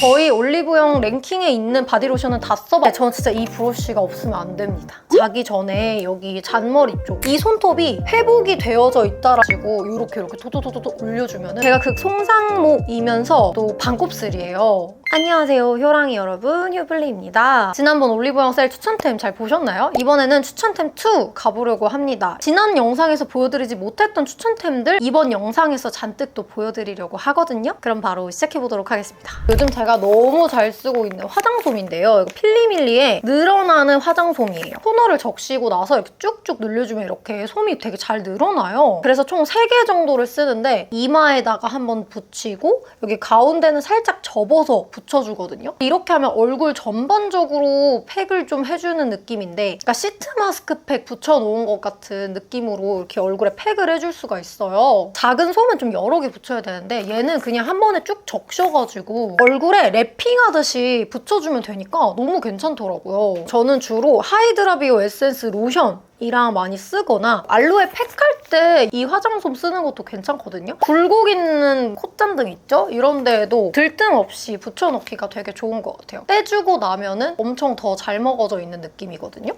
거의 올리브영 랭킹에 있는 바디로션은 다 써봤어요. 저는 진짜 이 브러쉬가 없으면 안 됩니다. 자기 전에 여기 잔머리 쪽 이 손톱이 회복이 되어져 있다라고 이렇게 도도도도 올려주면 제가 극송상목이면서 또 반곱슬이에요. 안녕하세요 효랑이 여러분, 효블리입니다. 지난번 올리브영 셀 추천템 잘 보셨나요? 이번에는 추천템 2 가보려고 합니다. 지난 영상에서 보여드리지 못했던 추천템들 이번 영상에서 잔뜩 또 보여드리려고 하거든요. 그럼 바로 시작해보도록 하겠습니다. 요즘 제가 너무 잘 쓰고 있는 화장솜인데요. 이거 필리밀리의 늘어나는 화장솜이에요. 토너를 적시고 나서 이렇게 쭉쭉 늘려주면 이렇게 솜이 되게 잘 늘어나요. 그래서 총 3개 정도를 쓰는데 이마에다가 한번 붙이고 여기 가운데는 살짝 접어서 붙여주거든요. 이렇게 하면 얼굴 전반적으로 팩을 좀 해주는 느낌인데 그러니까 시트 마스크팩 붙여놓은 것 같은 느낌으로 이렇게 얼굴에 팩을 해줄 수가 있어요. 작은 솜은 좀 여러 개 붙여야 되는데 얘는 그냥 한 번에 쭉 적셔가지고 얼굴에 랩핑하듯이 붙여주면 되니까 너무 괜찮더라고요. 저는 주로 하이드라비오 에센스 로션 이랑 많이 쓰거나 알로에 팩할 때 이 화장솜 쓰는 것도 괜찮거든요. 굴곡 있는 콧잔등 있죠? 이런 데에도 들뜸 없이 붙여넣기가 되게 좋은 것 같아요. 떼주고 나면은 엄청 더 잘 먹어져 있는 느낌이거든요.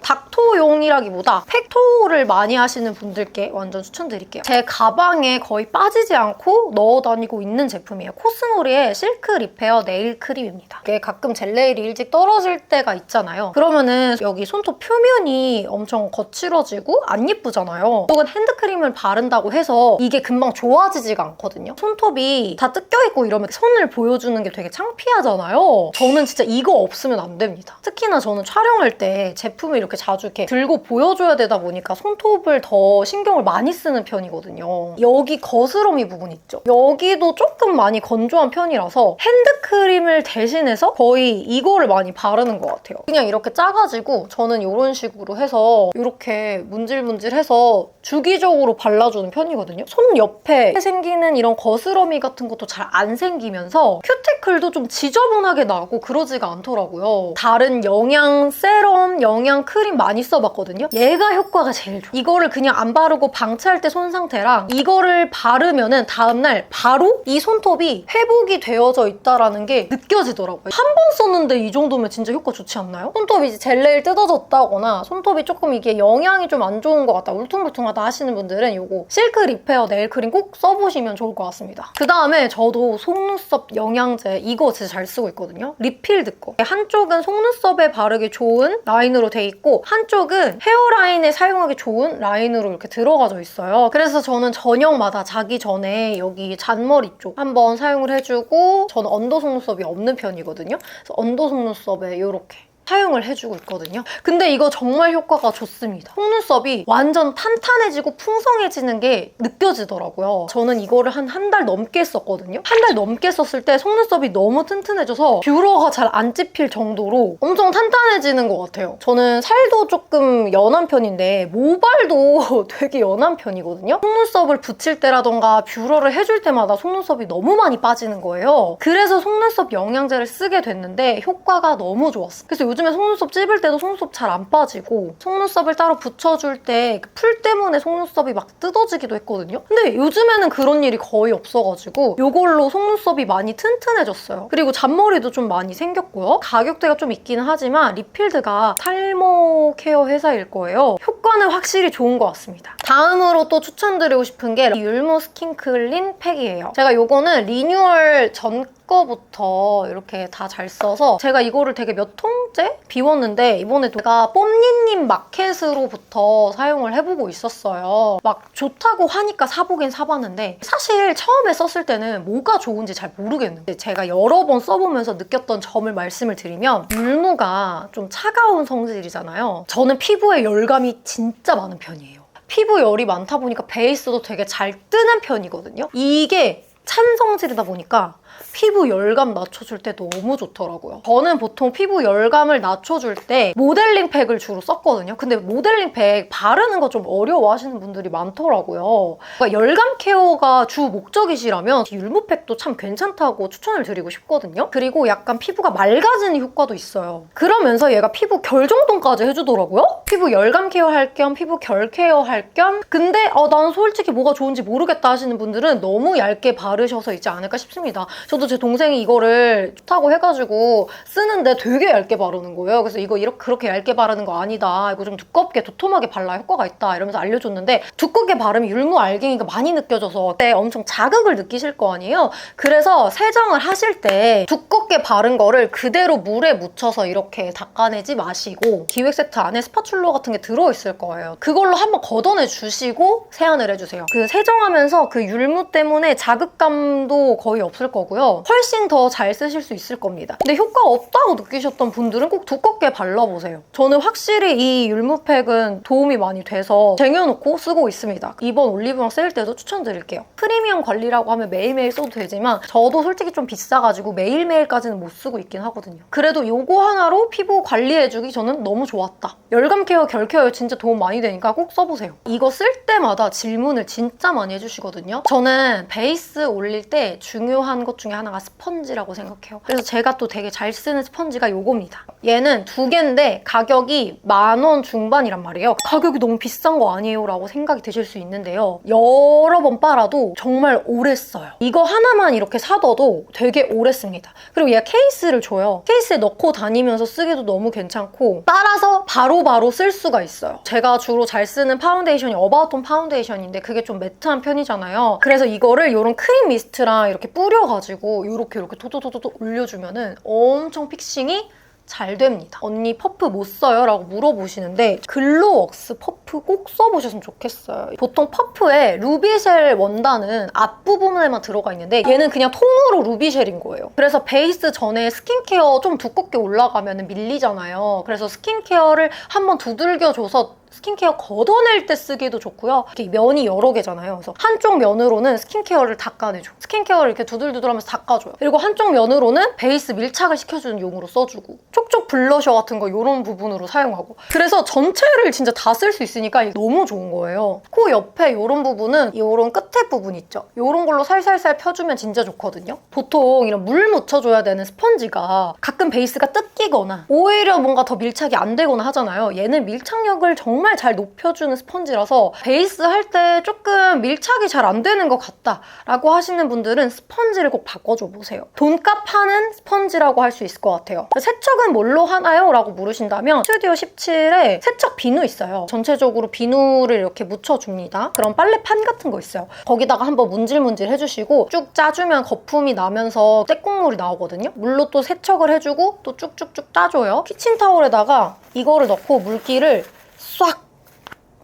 닥토용이라기보다 팩토를 많이 하시는 분들께 완전 추천드릴게요. 제 가방에 거의 빠지지 않고 넣어 다니고 있는 제품이에요. 코스모리의 실크 리페어 네일 크림입니다. 이게 가끔 젤네일이 일찍 떨어질 때가 있잖아요. 그러면은 여기 손톱 표면이 엄청 거칠어지고 안 예쁘잖아요. 혹은 핸드크림을 바른다고 해서 이게 금방 좋아지지가 않거든요. 손톱이 다 뜯겨있고 이러면 손을 보여주는 게 되게 창피하잖아요. 저는 진짜 이거 없으면 안 됩니다. 특히나 저는 촬영할 때 제품을 이렇게 자주 이렇게 들고 보여줘야 되다 보니까 손톱을 더 신경을 많이 쓰는 편이거든요. 여기 거스러미 부분 있죠? 여기도 조금 많이 건조한 편이라서 핸드크림을 대신해서 거의 이거를 많이 바르는 것 같아요. 그냥 이렇게 짜가지고 저는 이런 식으로 해서 이렇게 문질문질해서 주기적으로 발라주는 편이거든요. 손 옆에 생기는 이런 거스러미 같은 것도 잘 안 생기면서 큐티클도 좀 지저분하게 나고 그러지가 않더라고요. 다른 영양 세럼, 영양 크림 많이 써봤거든요. 얘가 효과가 제일 좋아요. 이거를 그냥 안 바르고 방치할 때 손 상태랑 이거를 바르면은 다음날 바로 이 손톱이 회복이 되어져 있다는 게 느껴지더라고요. 한 번 썼는데 이 정도면 진짜 효과 좋지 않나요? 손톱이 이제 젤네일 뜯어졌다거나 손톱이 조금 이게 영양이 좀 안 좋은 것 같다, 울퉁불퉁하다 하시는 분들은 이거 실크 리페어 네일 크림 꼭 써보시면 좋을 것 같습니다. 그 다음에 저도 속눈썹 영양제 이거 진짜 잘 쓰고 있거든요. 리필드 거. 한쪽은 속눈썹에 바르기 좋은 라인으로 돼 있고 한쪽은 헤어라인에 사용하기 좋은 라인으로 이렇게 들어가져 있어요. 그래서 저는 저녁마다 자기 전에 여기 잔머리 쪽 한번 사용을 해주고 저는 언더 속눈썹이 없는 편이거든요. 그래서 언더 속눈썹에 이렇게 사용을 해주고 있거든요. 근데 이거 정말 효과가 좋습니다. 속눈썹이 완전 탄탄해지고 풍성해지는 게 느껴지더라고요. 저는 이거를 한 달 넘게 썼거든요. 한 달 넘게 썼을 때 속눈썹이 너무 튼튼해져서 뷰러가 잘 안 찝힐 정도로 엄청 탄탄해지는 것 같아요. 저는 살도 조금 연한 편인데 모발도 되게 연한 편이거든요. 속눈썹을 붙일 때라던가 뷰러를 해줄 때마다 속눈썹이 너무 많이 빠지는 거예요. 그래서 속눈썹 영양제를 쓰게 됐는데 효과가 너무 좋았어요. 그래서 요즘에 속눈썹 찝을 때도 속눈썹 잘 안 빠지고 속눈썹을 따로 붙여줄 때 풀 때문에 속눈썹이 막 뜯어지기도 했거든요. 근데 요즘에는 그런 일이 거의 없어가지고 이걸로 속눈썹이 많이 튼튼해졌어요. 그리고 잔머리도 좀 많이 생겼고요. 가격대가 좀 있기는 하지만 리필드가 탈모 케어 회사일 거예요. 효과는 확실히 좋은 것 같습니다. 다음으로 또 추천드리고 싶은 게 율무 스킨 클린 팩이에요. 제가 이거는 리뉴얼 전 거부터 이렇게 다 잘 써서 제가 이거를 되게 몇 통째 비웠는데 이번에 제가 뽐니님 마켓으로부터 사용을 해보고 있었어요. 막 좋다고 하니까 사보긴 사봤는데 사실 처음에 썼을 때는 뭐가 좋은지 잘 모르겠는데 제가 여러 번 써보면서 느꼈던 점을 말씀을 드리면 율무가 좀 차가운 성질이잖아요. 저는 피부에 열감이 진짜 많은 편이에요. 피부 열이 많다 보니까 베이스도 되게 잘 뜨는 편이거든요. 이게 찬 성질이다 보니까 피부 열감 낮춰줄 때 너무 좋더라고요. 저는 보통 피부 열감을 낮춰줄 때 모델링 팩을 주로 썼거든요. 근데 모델링 팩 바르는 거 좀 어려워하시는 분들이 많더라고요. 그러니까 열감 케어가 주 목적이시라면 율무팩도 참 괜찮다고 추천을 드리고 싶거든요. 그리고 약간 피부가 맑아지는 효과도 있어요. 그러면서 얘가 피부 결 정돈까지 해주더라고요. 피부 열감 케어 할 겸 피부 결 케어 할 겸 근데 난 솔직히 뭐가 좋은지 모르겠다 하시는 분들은 너무 얇게 바르셔서 있지 않을까 싶습니다. 저도 제 동생이 이거를 좋다고 해가지고 쓰는데 되게 얇게 바르는 거예요. 그래서 이거 이렇게 그렇게 얇게 바르는 거 아니다. 이거 좀 두껍게 도톰하게 발라야 효과가 있다. 이러면서 알려줬는데 두껍게 바르면 율무 알갱이가 많이 느껴져서 그때 엄청 자극을 느끼실 거 아니에요. 그래서 세정을 하실 때 두껍게 바른 거를 그대로 물에 묻혀서 이렇게 닦아내지 마시고 기획 세트 안에 스파츌러 같은 게 들어있을 거예요. 그걸로 한번 걷어내 주시고 세안을 해주세요. 그 세정하면서 그 율무 때문에 자극감도 거의 없을 거고요. 훨씬 더 잘 쓰실 수 있을 겁니다. 근데 효과가 없다고 느끼셨던 분들은 꼭 두껍게 발라보세요. 저는 확실히 이 율무팩은 도움이 많이 돼서 쟁여놓고 쓰고 있습니다. 이번 올리브영 세일 때도 추천드릴게요. 프리미엄 관리라고 하면 매일매일 써도 되지만 저도 솔직히 좀 비싸가지고 매일매일까지는 못 쓰고 있긴 하거든요. 그래도 요거 하나로 피부 관리해주기 저는 너무 좋았다. 열감 케어, 결 케어에 진짜 도움 많이 되니까 꼭 써보세요. 이거 쓸 때마다 질문을 진짜 많이 해주시거든요. 저는 베이스 올릴 때 중요한 것 중에 하나가 스펀지라고 생각해요. 그래서 제가 또 되게 잘 쓰는 스펀지가 요겁니다. 얘는 2개인데 가격이 10,000원 중반이란 말이에요. 가격이 너무 비싼 거 아니에요? 라고 생각이 드실 수 있는데요. 여러 번 빨아도 정말 오래 써요. 이거 하나만 이렇게 사둬도 되게 오래 씁니다. 그리고 얘가 케이스를 줘요. 케이스에 넣고 다니면서 쓰기도 너무 괜찮고 따라서 바로바로 쓸 수가 있어요. 제가 주로 잘 쓰는 파운데이션이 어바웃톤 파운데이션인데 그게 좀 매트한 편이잖아요. 그래서 이거를 이런 크림 미스트랑 이렇게 뿌려가지고 이렇게 토토토토 올려주면은 엄청 픽싱이 잘 됩니다. 언니 퍼프 못 써요? 라고 물어보시는데 글로웍스 퍼프 꼭 써보셨으면 좋겠어요. 보통 퍼프에 루비쉘 원단은 앞부분에만 들어가 있는데 얘는 그냥 통으로 루비쉘인 거예요. 그래서 베이스 전에 스킨케어 좀 두껍게 올라가면 밀리잖아요. 그래서 스킨케어를 한번 두들겨줘서 스킨케어 걷어낼 때 쓰기도 좋고요. 이렇게 면이 여러 개잖아요. 그래서 한쪽 면으로는 스킨케어를 닦아내줘. 스킨케어를 이렇게 두들두들하면서 닦아줘요. 그리고 한쪽 면으로는 베이스 밀착을 시켜주는 용으로 써주고 촉촉 블러셔 같은 거 이런 부분으로 사용하고 그래서 전체를 진짜 다 쓸 수 있으니까 이게 너무 좋은 거예요. 코 옆에 이런 부분은 이런 끝에 부분 있죠? 이런 걸로 살살살 펴주면 진짜 좋거든요. 보통 이런 물 묻혀줘야 되는 스펀지가 가끔 베이스가 뜯기거나 오히려 뭔가 더 밀착이 안 되거나 하잖아요. 얘는 밀착력을 정말 잘 높여주는 스펀지라서 베이스 할 때 조금 밀착이 잘 안 되는 것 같다 라고 하시는 분들은 스펀지를 꼭 바꿔줘 보세요. 돈값 하는 스펀지라고 할 수 있을 것 같아요. 세척은 뭘로 하나요? 라고 물으신다면 스튜디오 17에 세척 비누 있어요. 전체적으로 비누를 이렇게 묻혀줍니다. 그런 빨래판 같은 거 있어요. 거기다가 한번 문질문질 해주시고 쭉 짜주면 거품이 나면서 떼국물이 나오거든요. 물로 또 세척을 해주고 또 쭉쭉쭉 짜줘요. 키친타올에다가 이거를 넣고 물기를 싹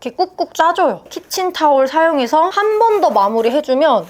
이렇게 꾹꾹 짜줘요. 키친타올 사용해서 한 번 더 마무리해주면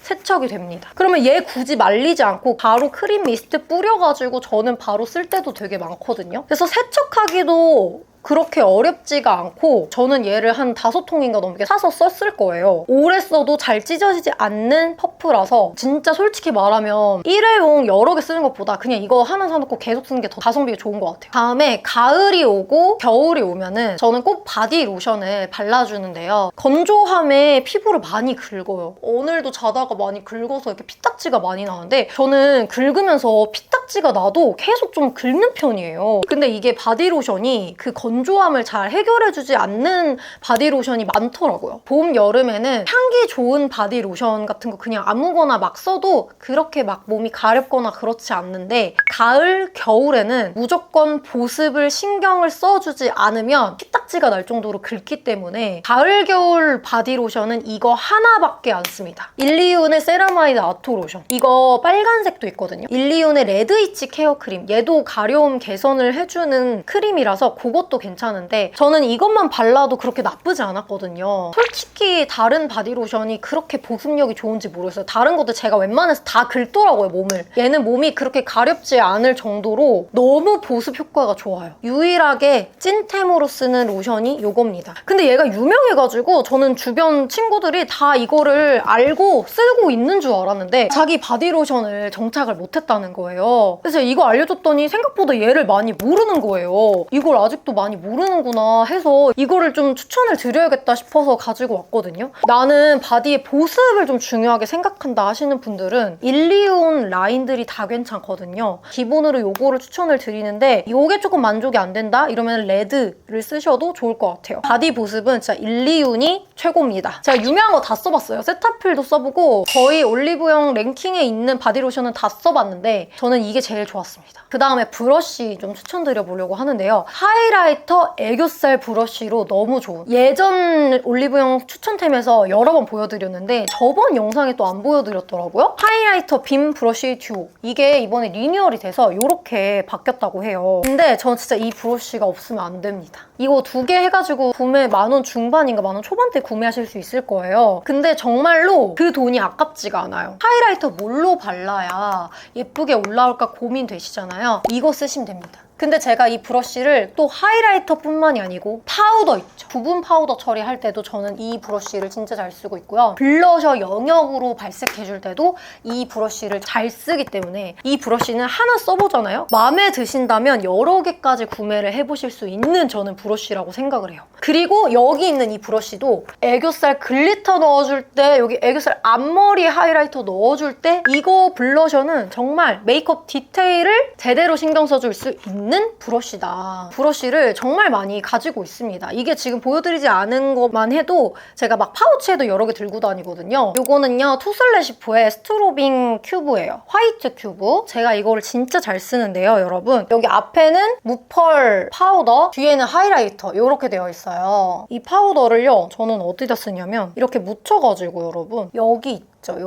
세척이 됩니다. 그러면 얘 굳이 말리지 않고 바로 크림 미스트 뿌려가지고 저는 바로 쓸 때도 되게 많거든요. 그래서 세척하기도 그렇게 어렵지가 않고 저는 얘를 한 5통인가 넘게 사서 썼을 거예요. 오래 써도 잘 찢어지지 않는 퍼프라서 진짜 솔직히 말하면 일회용 여러 개 쓰는 것보다 그냥 이거 하나 사놓고 계속 쓰는 게 더 가성비가 좋은 것 같아요. 다음에 가을이 오고 겨울이 오면은 저는 꼭 바디 로션을 발라주는데요. 건조함에 피부를 많이 긁어요. 오늘도 자다가 많이 긁어서 이렇게 피딱지가 많이 나는데 저는 긁으면서 피딱지가 나도 계속 좀 긁는 편이에요. 근데 이게 바디 로션이 그 건조함을 잘 해결해주지 않는 바디로션이 많더라고요. 봄, 여름에는 향기 좋은 바디로션 같은 거 그냥 아무거나 막 써도 그렇게 막 몸이 가렵거나 그렇지 않는데 가을, 겨울에는 무조건 보습을 신경을 써주지 않으면 피딱지가 날 정도로 긁기 때문에 가을, 겨울 바디로션은 이거 하나밖에 안 씁니다. 일리윤의 세라마이드 아토로션. 이거 빨간색도 있거든요. 일리윤의 레드이치 케어크림. 얘도 가려움 개선을 해주는 크림이라서 그것도 괜찮은데 저는 이것만 발라도 그렇게 나쁘지 않았거든요. 솔직히 다른 바디로션이 그렇게 보습력이 좋은지 모르겠어요. 다른 것도 제가 웬만해서 다 긁더라고요, 몸을. 얘는 몸이 그렇게 가렵지 않을 정도로 너무 보습 효과가 좋아요. 유일하게 찐템으로 쓰는 로션이 이겁니다. 근데 얘가 유명해가지고 저는 주변 친구들이 다 이거를 알고 쓰고 있는 줄 알았는데 자기 바디로션을 정착을 못했다는 거예요. 거예요. 그래서 이거 알려줬더니 생각보다 얘를 많이 모르는 거예요. 이걸 아직도 많이 모르는구나 해서 이거를 좀 추천을 드려야겠다 싶어서 가지고 왔거든요. 나는 바디의 보습을 좀 중요하게 생각한다 하시는 분들은 일리온 라인들이 다 괜찮거든요. 기본으로 요거를 추천을 드리는데 이게 조금 만족이 안 된다? 이러면 레드를 쓰셔도 좋을 것 같아요. 바디 보습은 진짜 일리온이 최고입니다. 제가 유명한 거 다 써봤어요. 세타필도 써보고 거의 올리브영 랭킹에 있는 바디로션은 다 써봤는데 저는 이게 제일 좋았습니다. 그 다음에 브러쉬 좀 추천드려보려고 하는데요. 하이라이터 애교살 브러쉬로 너무 좋은, 예전 올리브영 추천템에서 여러 번 보여드렸는데 저번 영상에 또 안 보여드렸더라고요. 하이라이터 빔 브러쉬 듀오, 이게 이번에 리뉴얼이 돼서 이렇게 바뀌었다고 해요. 근데 전 진짜 이 브러쉬가 없으면 안 됩니다. 이거 2개 해가지고 구매 10,000원 중반인가 10,000원 초반대 구매하실 수 있을 거예요. 근데 정말로 그 돈이 아깝지가 않아요. 하이라이터 뭘로 발라야 예쁘게 올라올까 고민되시잖아요. 이거 쓰시면 됩니다. 근데 제가 이 브러쉬를 또 하이라이터뿐만이 아니고 파우더 있죠. 부분 파우더 처리할 때도 저는 이 브러쉬를 진짜 잘 쓰고 있고요. 블러셔 영역으로 발색해줄 때도 이 브러쉬를 잘 쓰기 때문에 이 브러쉬는 하나 써보잖아요. 마음에 드신다면 여러 개까지 구매를 해보실 수 있는 저는 브러쉬라고 생각을 해요. 그리고 여기 있는 이 브러쉬도 애교살 글리터 넣어줄 때, 여기 애교살 앞머리 하이라이터 넣어줄 때 이거 블러셔는 정말 메이크업 디테일을 제대로 신경 써줄 수 있는 브러쉬다. 브러쉬를 정말 많이 가지고 있습니다. 이게 지금 보여드리지 않은 것만 해도 제가 막 파우치에도 여러 개 들고 다니거든요. 이거는요 투슬래시포의 스트로빙 큐브예요. 화이트 큐브. 제가 이거를 진짜 잘 쓰는데요, 여러분. 여기 앞에는 무펄 파우더, 뒤에는 하이라이터 이렇게 되어 있어요. 이 파우더를요 저는 어디다 쓰냐면 이렇게 묻혀가지고 여러분 여기 있죠,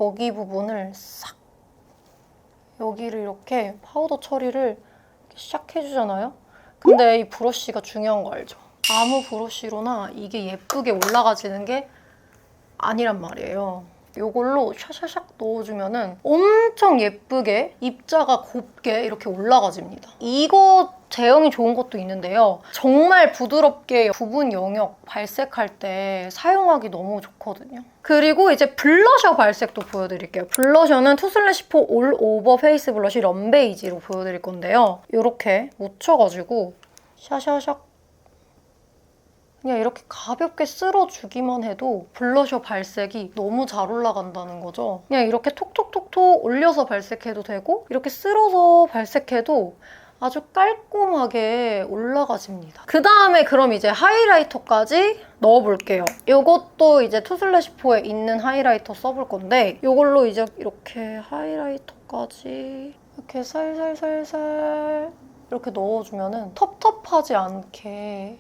여기 부분을 싹, 여기를 이렇게 파우더 처리를 샥 해주잖아요? 근데 이 브러쉬가 중요한 거 알죠? 아무 브러쉬로나 이게 예쁘게 올라가지는 게 아니란 말이에요. 이걸로 샤샤샥 넣어주면은 엄청 예쁘게 입자가 곱게 이렇게 올라가집니다. 이거 제형이 좋은 것도 있는데요. 정말 부드럽게 부분 영역 발색할 때 사용하기 너무 좋거든요. 그리고 이제 블러셔 발색도 보여드릴게요. 블러셔는 투슬래시포 올 오버 페이스 블러쉬 럼베이지로 보여드릴 건데요. 이렇게 묻혀가지고 샤샤샥 그냥 이렇게 가볍게 쓸어주기만 해도 블러셔 발색이 너무 잘 올라간다는 거죠. 그냥 이렇게 톡톡톡톡 올려서 발색해도 되고 이렇게 쓸어서 발색해도 아주 깔끔하게 올라가집니다. 그 다음에 그럼 이제 하이라이터까지 넣어볼게요. 이것도 이제 투슬래시포에 있는 하이라이터 써볼 건데 이걸로 이제 이렇게 하이라이터까지 이렇게 살살살살 이렇게 넣어주면은 텁텁하지 않게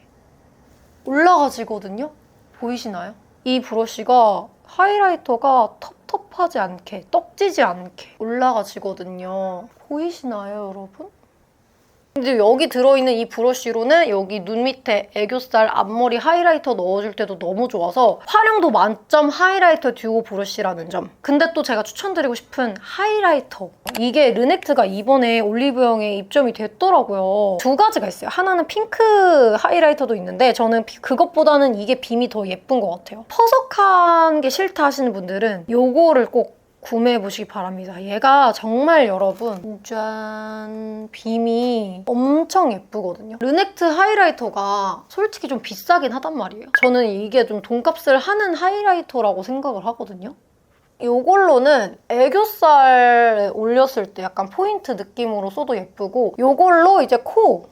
올라가지거든요? 보이시나요? 이 브러쉬가 하이라이터가 텁텁하지 않게, 떡지지 않게 올라가지거든요. 보이시나요, 여러분? 근데 여기 들어있는 이 브러쉬로는 여기 눈 밑에 애교살 앞머리 하이라이터 넣어줄 때도 너무 좋아서 활용도 만점 하이라이터 듀오 브러쉬라는 점. 근데 또 제가 추천드리고 싶은 하이라이터. 이게 르넥트가 이번에 올리브영에 입점이 됐더라고요. 2가지가 있어요. 하나는 핑크 하이라이터도 있는데 저는 그것보다는 이게 빔이 더 예쁜 것 같아요. 퍼석한 게 싫다 하시는 분들은 이거를 꼭 구매해보시기 바랍니다. 얘가 정말 여러분 짠, 빔이 엄청 예쁘거든요. 르넥트 하이라이터가 솔직히 좀 비싸긴 하단 말이에요. 저는 이게 좀 돈값을 하는 하이라이터라고 생각을 하거든요. 이걸로는 애교살에 올렸을 때 약간 포인트 느낌으로 써도 예쁘고 이걸로 이제 코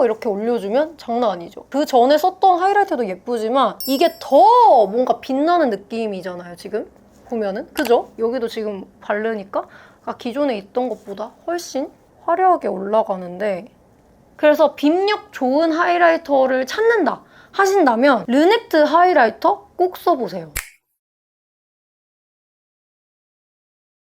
이렇게 올려주면 장난 아니죠. 그 전에 썼던 하이라이터도 예쁘지만 이게 더 뭔가 빛나는 느낌이잖아요, 지금? 보면은 그죠? 여기도 지금 바르니까 기존에 있던 것보다 훨씬 화려하게 올라가는데 그래서 빔력 좋은 하이라이터를 찾는다 하신다면 르넥트 하이라이터 꼭 써보세요.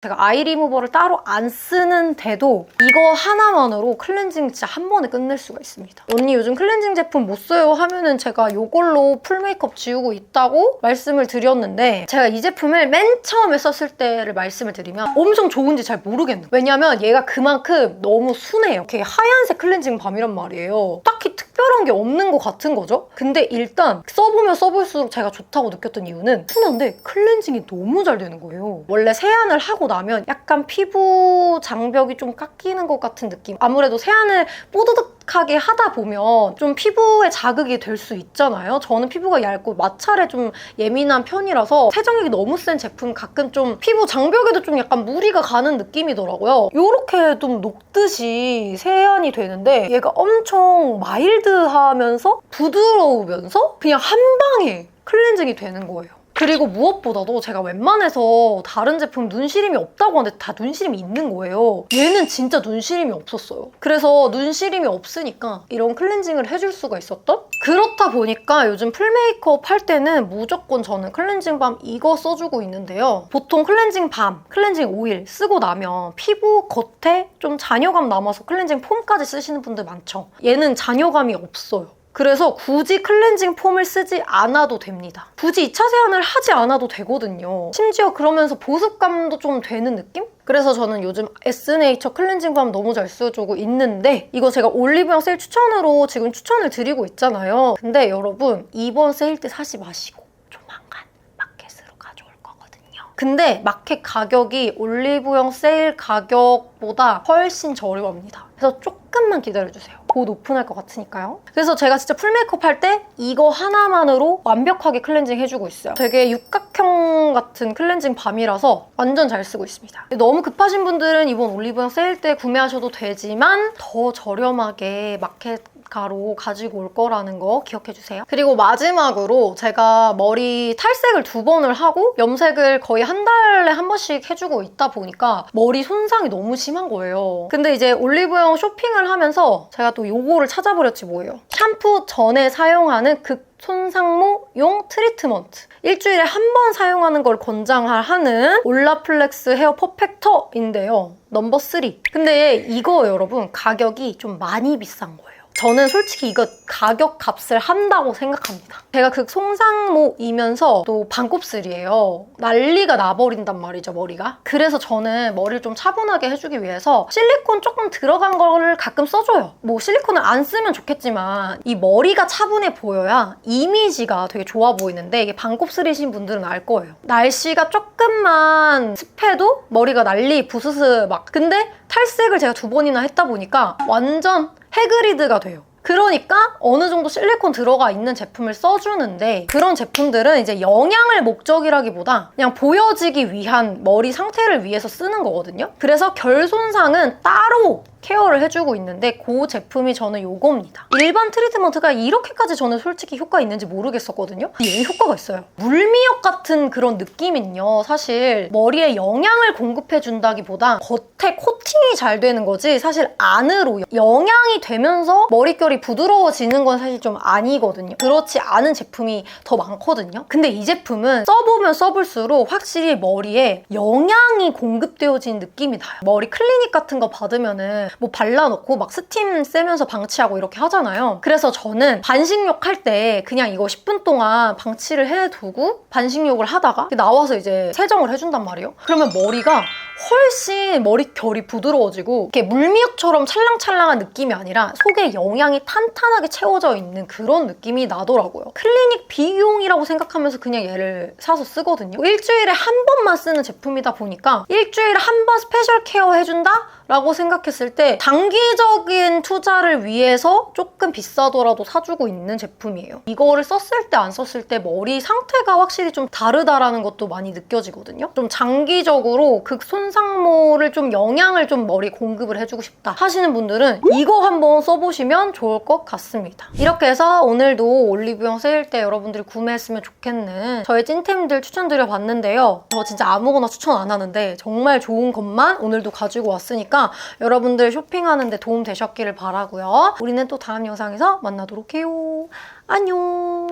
제가 아이 리무버를 따로 안 쓰는데도 이거 하나만으로 클렌징 진짜 한 번에 끝낼 수가 있습니다. 언니 요즘 클렌징 제품 못 써요 하면은 제가 이걸로 풀 메이크업 지우고 있다고 말씀을 드렸는데 제가 이 제품을 맨 처음에 썼을 때를 말씀을 드리면 엄청 좋은지 잘 모르겠는. 왜냐면 얘가 그만큼 너무 순해요. 이렇게 하얀색 클렌징 밤이란 말이에요. 딱히 특별한 게 없는 것 같은 거죠. 근데 일단 써보면 써볼수록 제가 좋다고 느꼈던 이유는 순한데 클렌징이 너무 잘 되는 거예요. 원래 세안을 하고 나면 약간 피부 장벽이 좀 깎이는 것 같은 느낌. 아무래도 세안을 뽀드득하게 하다 보면 좀 피부에 자극이 될 수 있잖아요. 저는 피부가 얇고 마찰에 좀 예민한 편이라서 세정력이 너무 센 제품 가끔 좀 피부 장벽에도 좀 약간 무리가 가는 느낌이더라고요. 이렇게 좀 녹듯이 세안이 되는데 얘가 엄청 마일드하면서 부드러우면서 그냥 한 방에 클렌징이 되는 거예요. 그리고 무엇보다도 제가 웬만해서 다른 제품 눈시림이 없다고 하는데 다 눈시림이 있는 거예요. 얘는 진짜 눈시림이 없었어요. 그래서 눈시림이 없으니까 이런 클렌징을 해줄 수가 있었던? 그렇다 보니까 요즘 풀 메이크업 할 때는 무조건 저는 클렌징 밤 이거 써주고 있는데요. 보통 클렌징 밤, 클렌징 오일 쓰고 나면 피부 겉에 좀 잔여감 남아서 클렌징 폼까지 쓰시는 분들 많죠. 얘는 잔여감이 없어요. 그래서 굳이 클렌징 폼을 쓰지 않아도 됩니다. 굳이 2차 세안을 하지 않아도 되거든요. 심지어 그러면서 보습감도 좀 되는 느낌? 그래서 저는 요즘 에스네이처 클렌징 밤 너무 잘 써주고 있는데 이거 제가 올리브영 세일 추천으로 지금 추천을 드리고 있잖아요. 근데 여러분 이번 세일 때 사지 마시고 조만간 마켓으로 가져올 거거든요. 근데 마켓 가격이 올리브영 세일 가격보다 훨씬 저렴합니다. 그래서 조금만 기다려주세요. 곧 오픈할 것 같으니까요. 그래서 제가 진짜 풀 메이크업 할 때 이거 하나만으로 완벽하게 클렌징 해주고 있어요. 되게 육각형 같은 클렌징 밤이라서 완전 잘 쓰고 있습니다. 너무 급하신 분들은 이번 올리브영 세일 때 구매하셔도 되지만 더 저렴하게 마켓 가로 가지고 올 거라는 거 기억해주세요. 그리고 마지막으로 제가 머리 탈색을 2번을 하고 염색을 거의 한 달에 한 번씩 해주고 있다 보니까 머리 손상이 너무 심한 거예요. 근데 이제 올리브영 쇼핑을 하면서 제가 또 요거를 찾아버렸지 뭐예요. 샴푸 전에 사용하는 손상모용 트리트먼트. 일주일에 한 번 사용하는 걸 권장하는 올라플렉스 헤어 퍼펙터인데요. 넘버 3. 근데 이거 여러분 가격이 좀 많이 비싼 거예요. 저는 솔직히 이거 가격 값을 한다고 생각합니다. 제가 그 송상모이면서 또 반곱슬이에요. 난리가 나버린단 말이죠, 머리가. 그래서 저는 머리를 좀 차분하게 해주기 위해서 실리콘 조금 들어간 거를 가끔 써줘요. 뭐 실리콘을 안 쓰면 좋겠지만 이 머리가 차분해 보여야 이미지가 되게 좋아 보이는데 이게 반곱슬이신 분들은 알 거예요. 날씨가 조금만 습해도 머리가 난리 부스스 막. 근데 탈색을 제가 2번이나 했다 보니까 완전 해그리드가 돼요. 그러니까 어느 정도 실리콘 들어가 있는 제품을 써주는데 그런 제품들은 이제 영양을 목적이라기보다 그냥 보여지기 위한 머리 상태를 위해서 쓰는 거거든요. 그래서 결 손상은 따로 케어를 해주고 있는데 그 제품이 저는 요겁니다. 일반 트리트먼트가 이렇게까지 저는 솔직히 효과 있는지 모르겠었거든요. 얘 효과가 있어요. 물미역 같은 그런 느낌은요. 사실 머리에 영양을 공급해준다기보다 겉에 코팅이 잘 되는 거지 사실 안으로 영양이 되면서 머릿결이 부드러워지는 건 사실 좀 아니거든요. 그렇지 않은 제품이 더 많거든요. 근데 이 제품은 써보면 써볼수록 확실히 머리에 영양이 공급되어진 느낌이 나요. 머리 클리닉 같은 거 받으면은 뭐 발라놓고 막 스팀 쐬면서 방치하고 이렇게 하잖아요. 그래서 저는 반식욕 할 때 그냥 이거 10분 동안 방치를 해두고 반식욕을 하다가 나와서 이제 세정을 해준단 말이에요. 그러면 머리가 훨씬 머릿결이 부드러워지고 이렇게 물미역처럼 찰랑찰랑한 느낌이 아니라 속에 영양이 탄탄하게 채워져 있는 그런 느낌이 나더라고요. 클리닉 비용이라고 생각하면서 그냥 얘를 사서 쓰거든요. 일주일에 한 번만 쓰는 제품이다 보니까 일주일에 한 번 스페셜 케어 해준다? 라고 생각했을 때 단기적인 투자를 위해서 조금 비싸더라도 사주고 있는 제품이에요. 이거를 썼을 때 안 썼을 때 머리 상태가 확실히 좀 다르다라는 것도 많이 느껴지거든요. 좀 장기적으로 극손상모를 좀 영양을 좀 머리에 공급을 해주고 싶다 하시는 분들은 이거 한번 써보시면 좋을 것 같습니다. 이렇게 해서 오늘도 올리브영 세일 때 여러분들이 구매했으면 좋겠는 저의 찐템들 추천드려봤는데요. 저 진짜 아무거나 추천 안 하는데 정말 좋은 것만 오늘도 가지고 왔으니까 여러분들 쇼핑하는 데 도움 되셨기를 바라고요. 우리는 또 다음 영상에서 만나도록 해요. 안녕.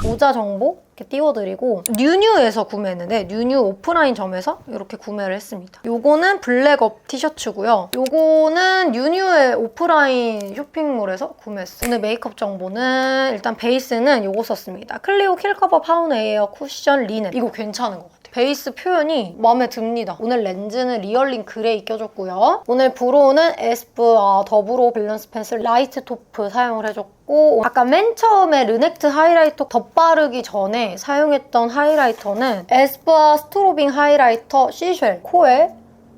모자 정보 이렇게 띄워드리고 뉴뉴에서 구매했는데 뉴뉴 오프라인점에서 이렇게 구매를 했습니다. 요거는 블랙업 티셔츠고요. 요거는 뉴뉴의 오프라인 쇼핑몰에서 구매했어요. 오늘 메이크업 정보는 일단 베이스는 요거 썼습니다. 클리오 킬커버 파운드 에어 쿠션 리넨. 이거 괜찮은 것 같아요. 베이스 표현이 마음에 듭니다. 오늘 렌즈는 리얼링 그레이 껴줬고요. 오늘 브로우는 에스쁘 더브로우 밸런스 펜슬 라이트 토프 사용을 해줬고, 아까 맨 처음에 르넥트 하이라이터 덧바르기 전에 사용했던 하이라이터는 에스쁘아 스트로빙 하이라이터 시쉘 코에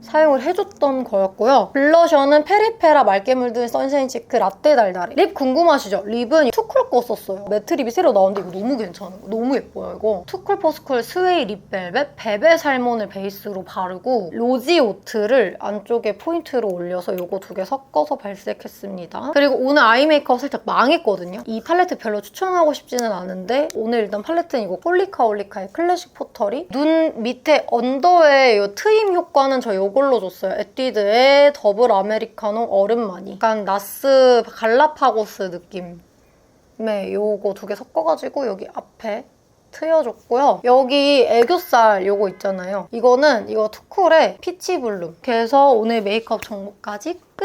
사용을 해줬던 거였고요. 블러셔는 페리페라 맑게 물든 선샤인 치크 라떼 달달해. 립 궁금하시죠? 립은 투쿨 거 썼어요. 매트 립이 새로 나왔는데 이거 너무 괜찮은 거. 너무 예뻐요, 이거. 투쿨 포스쿨 스웨이 립벨벳 베베 살몬을 베이스로 바르고 로지 오트를 안쪽에 포인트로 올려서 이거 두 개 섞어서 발색했습니다. 그리고 오늘 아이 메이크업 살짝 망했거든요. 이 팔레트 별로 추천하고 싶지는 않은데 오늘 일단 팔레트는 이거 홀리카의 클래식 포터리. 눈 밑에 언더의 이 트임 효과는 저 이걸로 줬어요. 에뛰드의 더블 아메리카노 얼음마니. 약간 나스 갈라파고스 느낌의 요거 두 개 섞어가지고 여기 앞에 트여줬고요. 여기 애교살 요거 있잖아요. 이거 투쿨의 피치 블룸. 그래서 오늘 메이크업 정보까지 끝!